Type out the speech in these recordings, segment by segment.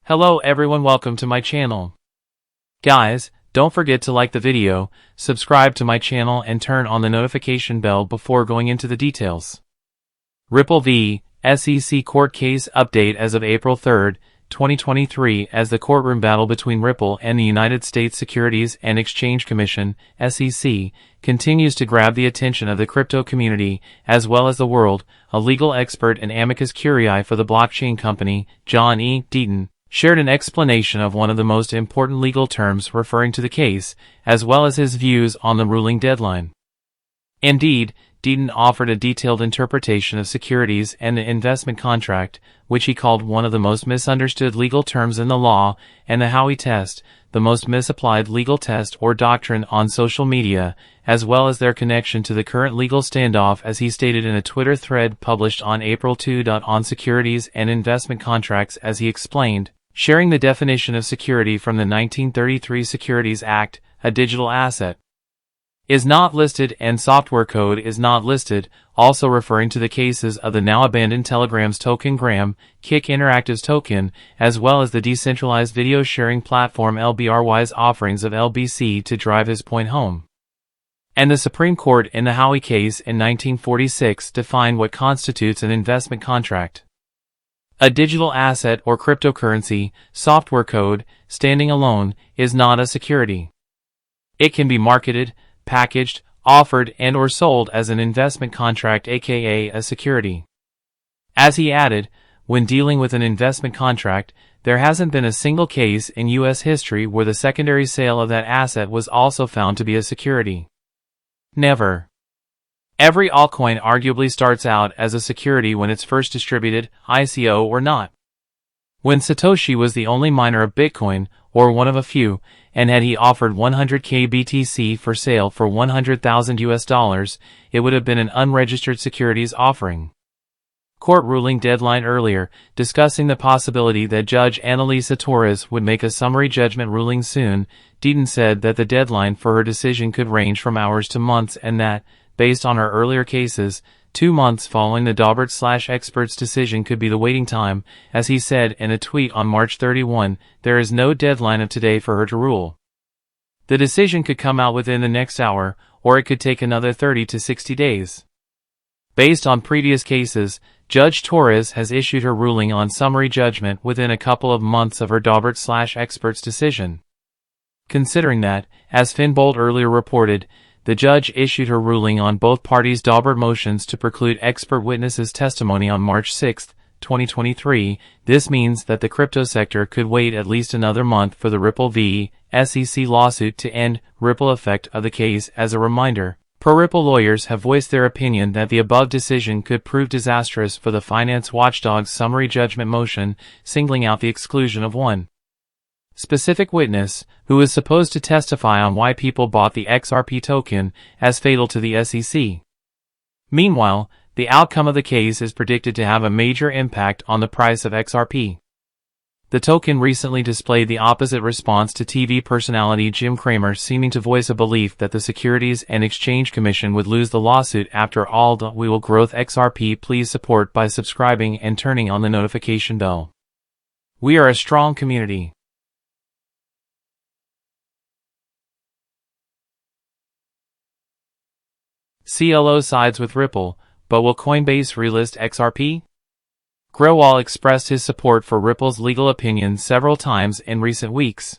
Hello everyone, welcome to my channel. Guys, don't forget to like the video, subscribe to my channel and turn on the notification bell before going into the details. Ripple v. SEC court case update as of April 3, 2023. As the courtroom battle between Ripple and the United States Securities and Exchange Commission, SEC, continues to grab the attention of the crypto community as well as the world, a legal expert and amicus curiae for the blockchain company, John E. Deaton, shared an explanation of one of the most important legal terms referring to the case, as well as his views on the ruling deadline. Indeed, Deaton offered a detailed interpretation of securities and the investment contract, which he called one of the most misunderstood legal terms in the law, and the Howey test, the most misapplied legal test or doctrine on social media, as well as their connection to the current legal standoff, as he stated in a Twitter thread published on April 2. On securities and investment contracts. As he explained, sharing the definition of security from the 1933 Securities Act, a digital asset is not listed and software code is not listed, also referring to the cases of the now abandoned Telegram's token Gram, Kick Interactive's token, as well as the decentralized video sharing platform LBRY's offerings of LBC, to drive his point home. And the Supreme Court in the Howey case in 1946 defined what constitutes an investment contract. A digital asset or cryptocurrency, software code, standing alone, is not a security. It can be marketed, packaged, offered and or sold as an investment contract, aka a security. As he added, when dealing with an investment contract, there hasn't been a single case in U.S. history where the secondary sale of that asset was also found to be a security. Never. Every altcoin arguably starts out as a security when it's first distributed, ICO or not. When Satoshi was the only miner of Bitcoin, or one of a few, and had he offered 100k BTC for sale for $100,000 US, it would have been an unregistered securities offering. Court ruling deadline earlier, discussing the possibility that Judge Annalisa Torres would make a summary judgment ruling soon. Deaton said that the deadline for her decision could range from hours to months, and that, based on her earlier cases, 2 months following the Daubert/expert's decision could be the waiting time. As he said in a tweet on March 31, there is no deadline of today for her to rule. The decision could come out within the next hour, or it could take another 30 to 60 days. Based on previous cases, Judge Torres has issued her ruling on summary judgment within a couple of months of her Daubert/expert's decision. Considering that, as Finbold earlier reported, the judge issued her ruling on both parties' Daubert motions to preclude expert witnesses' testimony on March 6, 2023, this means that the crypto sector could wait at least another month for the Ripple v. SEC lawsuit to end. Ripple effect of the case. As a reminder, pro-Ripple lawyers have voiced their opinion that the above decision could prove disastrous for the finance watchdog's summary judgment motion, singling out the exclusion of one specific witness, who is supposed to testify on why people bought the XRP token, as fatal to the SEC. Meanwhile, the outcome of the case is predicted to have a major impact on the price of XRP. The token recently displayed the opposite response to TV personality Jim Cramer, seeming to voice a belief that the Securities and Exchange Commission would lose the lawsuit after all. We will growth XRP. Please support by subscribing and turning on the notification bell. We are a strong community. CLO sides with Ripple, but will Coinbase relist XRP? Grewal expressed his support for Ripple's legal opinion several times in recent weeks.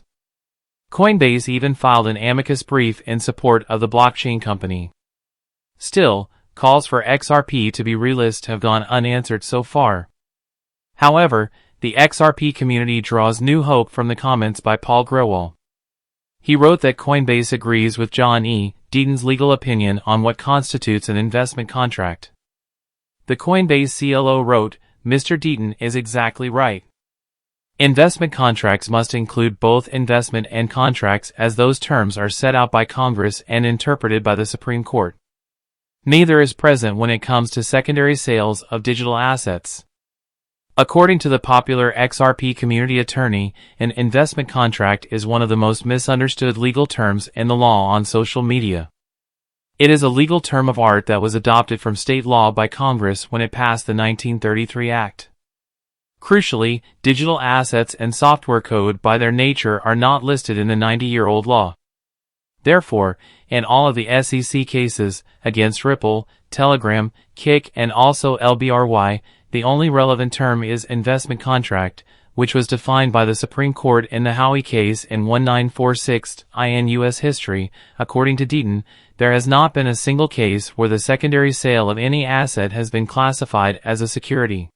Coinbase even filed an amicus brief in support of the blockchain company. Still, calls for XRP to be relisted have gone unanswered so far. However, the XRP community draws new hope from the comments by Paul Grewal. He wrote that Coinbase agrees with John E. Deaton's legal opinion on what constitutes an investment contract. The Coinbase CLO wrote, "Mr. Deaton is exactly right. Investment contracts must include both investment and contracts, as those terms are set out by Congress and interpreted by the Supreme Court. Neither is present when it comes to secondary sales of digital assets." According to the popular XRP community attorney, an investment contract is one of the most misunderstood legal terms in the law on social media. It is a legal term of art that was adopted from state law by Congress when it passed the 1933 Act. Crucially, digital assets and software code by their nature are not listed in the 90-year-old law. Therefore, in all of the SEC cases against Ripple, Telegram, Kik, and also LBRY, the only relevant term is investment contract, which was defined by the Supreme Court in the Howey case in 1946 in U.S. history. According to Deaton, there has not been a single case where the secondary sale of any asset has been classified as a security.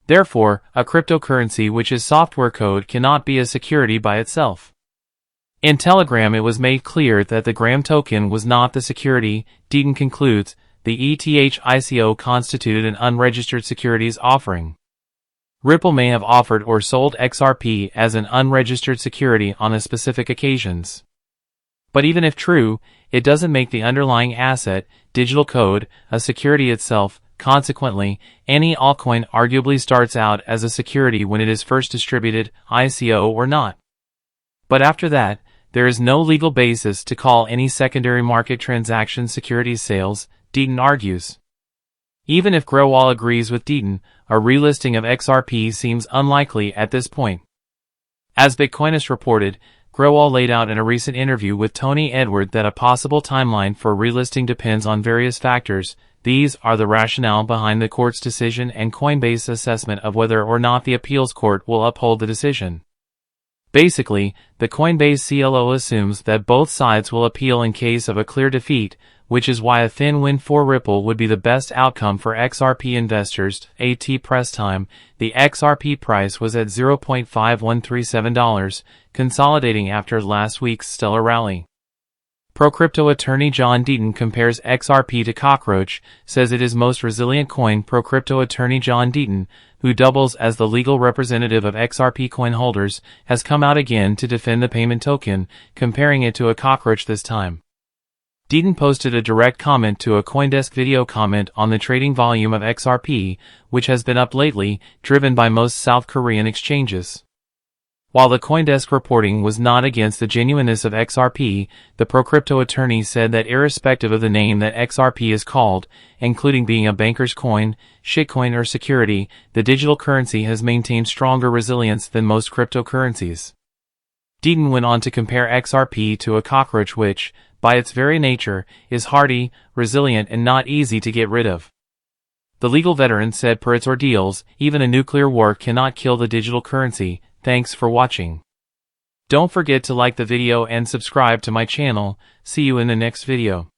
Therefore, a cryptocurrency which is software code cannot be a security by itself. In Telegram, it was made clear that the Gram token was not the security. Deaton concludes, the ETH ICO constituted an unregistered securities offering. Ripple may have offered or sold XRP as an unregistered security on a specific occasions. But even if true, it doesn't make the underlying asset, digital code, a security itself. Consequently, any altcoin arguably starts out as a security when it is first distributed, ICO or not. But after that, there is no legal basis to call any secondary market transaction securities sales, Deaton argues. Even if Grewal agrees with Deaton, a relisting of XRP seems unlikely at this point. As Bitcoinist reported, Grewal laid out in a recent interview with Tony Edward that a possible timeline for relisting depends on various factors. These are the rationale behind the court's decision and Coinbase's assessment of whether or not the appeals court will uphold the decision. Basically, the Coinbase CLO assumes that both sides will appeal in case of a clear defeat, which is why a thin win for Ripple would be the best outcome for XRP investors. At press time, the XRP price was at $0.5137, consolidating after last week's stellar rally. Pro-crypto attorney John Deaton compares XRP to cockroach, says it is most resilient coin. Pro-crypto attorney John Deaton, who doubles as the legal representative of XRP coin holders, has come out again to defend the payment token, comparing it to a cockroach this time. Deaton posted a direct comment to a CoinDesk video comment on the trading volume of XRP, which has been up lately, driven by most South Korean exchanges. While the CoinDesk reporting was not against the genuineness of XRP, the pro-crypto attorney said that irrespective of the name that XRP is called, including being a banker's coin, shitcoin or security, the digital currency has maintained stronger resilience than most cryptocurrencies. Deaton went on to compare XRP to a cockroach which, by its very nature, is hardy, resilient and not easy to get rid of. The legal veteran said per its ordeals, even a nuclear war cannot kill the digital currency. Thanks for watching. Don't forget to like the video and subscribe to my channel. See you in the next video.